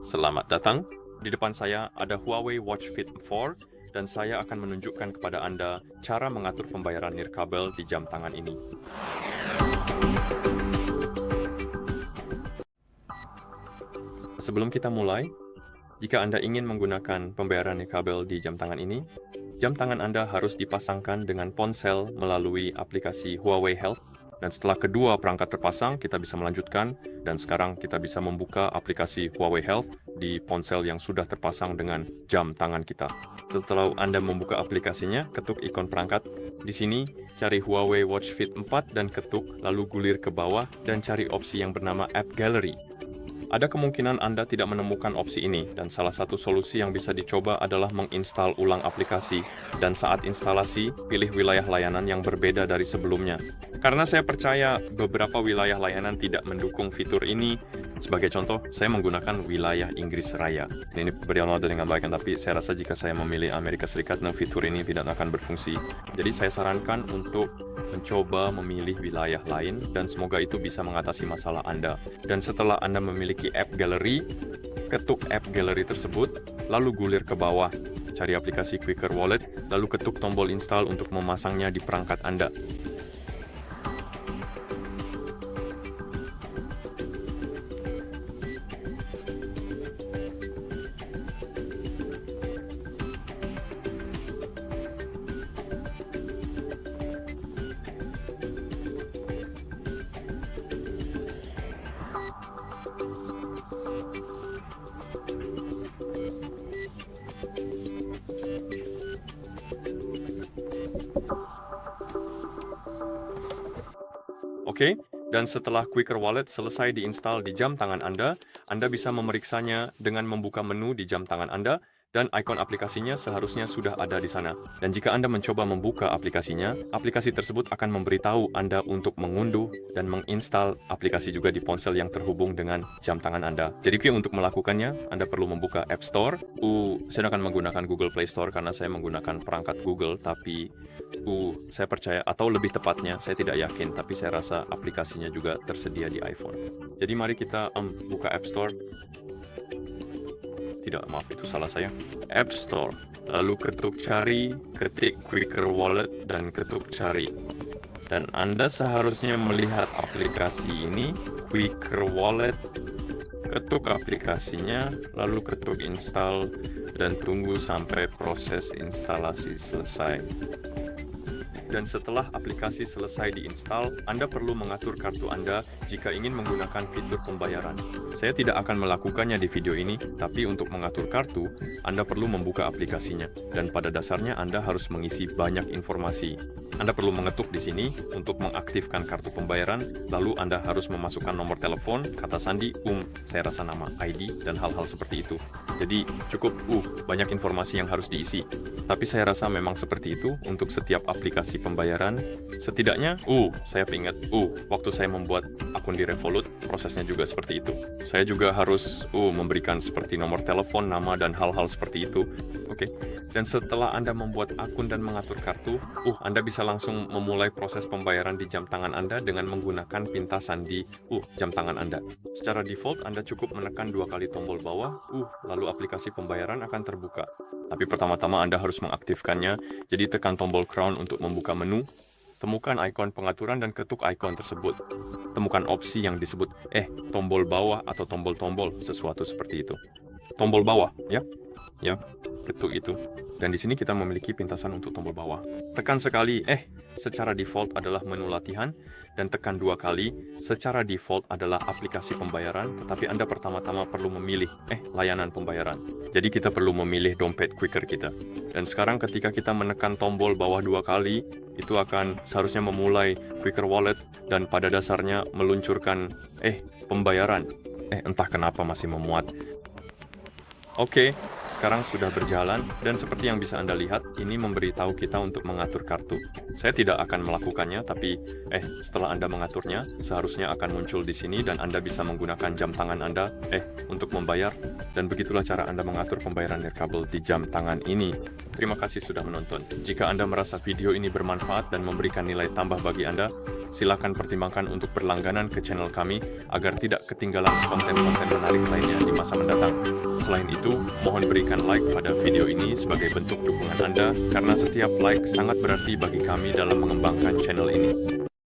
Selamat datang. Di depan saya ada Huawei Watch Fit 4 dan saya akan menunjukkan kepada Anda cara mengatur pembayaran nirkabel di jam tangan ini. Sebelum kita mulai, jika Anda ingin menggunakan pembayaran nirkabel di jam tangan ini, jam tangan Anda harus dipasangkan dengan ponsel melalui aplikasi Huawei Health. Dan setelah kedua perangkat terpasang, kita bisa melanjutkan. Dan sekarang kita bisa membuka aplikasi Huawei Health di ponsel yang sudah terpasang dengan jam tangan kita. Setelah Anda membuka aplikasinya, ketuk ikon perangkat. Di sini, cari Huawei Watch Fit 4 dan ketuk, lalu gulir ke bawah dan cari opsi yang bernama App Gallery. Ada kemungkinan Anda tidak menemukan opsi ini, dan salah satu solusi yang bisa dicoba adalah menginstal ulang aplikasi, dan saat instalasi, pilih wilayah layanan yang berbeda dari sebelumnya. Karena saya percaya beberapa wilayah layanan tidak mendukung fitur ini, sebagai contoh, saya menggunakan wilayah Inggris Raya. Ini berjalan dengan baik, tapi saya rasa jika saya memilih Amerika Serikat, fitur ini tidak akan berfungsi. Jadi saya sarankan untuk mencoba memilih wilayah lain, dan semoga itu bisa mengatasi masalah Anda. Dan setelah Anda memiliki App Gallery, ketuk App Gallery tersebut, lalu gulir ke bawah, cari aplikasi Quaker Wallet, lalu ketuk tombol install untuk memasangnya di perangkat Anda. Oke, dan setelah Quaker Wallet selesai diinstal di jam tangan Anda bisa memeriksanya dengan membuka menu di jam tangan Anda, dan ikon aplikasinya seharusnya sudah ada di sana. Dan jika Anda mencoba membuka aplikasinya, aplikasi tersebut akan memberitahu Anda untuk mengunduh dan menginstal aplikasi juga di ponsel yang terhubung dengan jam tangan Anda. Jadi untuk melakukannya, Anda perlu membuka App Store. Saya akan menggunakan Google Play Store karena saya menggunakan perangkat Google, tapi saya percaya, atau lebih tepatnya, saya tidak yakin, tapi saya rasa aplikasinya juga tersedia di iPhone. Jadi mari kita buka App Store. Tidak, maaf, itu salah saya. App Store. Lalu ketuk cari, ketik Quaker Wallet, dan ketuk cari. Dan Anda seharusnya melihat aplikasi ini, Quaker Wallet. Ketuk aplikasinya, lalu ketuk install, dan tunggu sampai proses instalasi selesai. Dan setelah aplikasi selesai diinstal, Anda perlu mengatur kartu Anda jika ingin menggunakan fitur pembayaran. Saya tidak akan melakukannya di video ini, tapi untuk mengatur kartu, Anda perlu membuka aplikasinya. Dan pada dasarnya Anda harus mengisi banyak informasi. Anda perlu mengetuk di sini untuk mengaktifkan kartu pembayaran, lalu Anda harus memasukkan nomor telepon, kata sandi, saya rasa nama, ID, dan hal-hal seperti itu. Jadi cukup banyak informasi yang harus diisi. Tapi saya rasa memang seperti itu untuk setiap aplikasi pembayaran. Setidaknya, saya ingat, waktu saya membuat akun di Revolut, prosesnya juga seperti itu. Saya juga harus memberikan seperti nomor telepon, nama, dan hal-hal seperti itu. Oke. Dan setelah Anda membuat akun dan mengatur kartu, Anda bisa langsung memulai proses pembayaran di jam tangan Anda dengan menggunakan pintasan di jam tangan Anda. Secara default, Anda cukup menekan 2 kali tombol bawah, lalu aplikasi pembayaran akan terbuka. Tapi pertama-tama Anda harus mengaktifkannya, jadi tekan tombol Crown untuk membuka menu, temukan ikon pengaturan dan ketuk ikon tersebut. Temukan opsi yang disebut tombol bawah atau tombol-tombol, sesuatu seperti itu. Tombol bawah, ya, ketuk itu. Dan di sini kita memiliki pintasan untuk tombol bawah. Tekan sekali, secara default adalah menu latihan, dan tekan 2 kali, secara default adalah aplikasi pembayaran, tetapi Anda pertama-tama perlu memilih, layanan pembayaran. Jadi kita perlu memilih dompet Quaker kita. Dan sekarang ketika kita menekan tombol bawah 2 kali, itu akan seharusnya memulai Quaker Wallet, dan pada dasarnya meluncurkan, pembayaran. Entah kenapa masih memuat. Oke, sekarang sudah berjalan, dan seperti yang bisa Anda lihat, ini memberitahu kita untuk mengatur kartu. Saya tidak akan melakukannya, tapi setelah Anda mengaturnya, seharusnya akan muncul di sini, dan Anda bisa menggunakan jam tangan Anda untuk membayar, dan begitulah cara Anda mengatur pembayaran nirkabel di jam tangan ini. Terima kasih sudah menonton. Jika Anda merasa video ini bermanfaat dan memberikan nilai tambah bagi Anda, silakan pertimbangkan untuk berlangganan ke channel kami agar tidak ketinggalan konten-konten menarik lainnya di masa mendatang. Selain itu, mohon berikan like pada video ini sebagai bentuk dukungan Anda karena setiap like sangat berarti bagi kami dalam mengembangkan channel ini.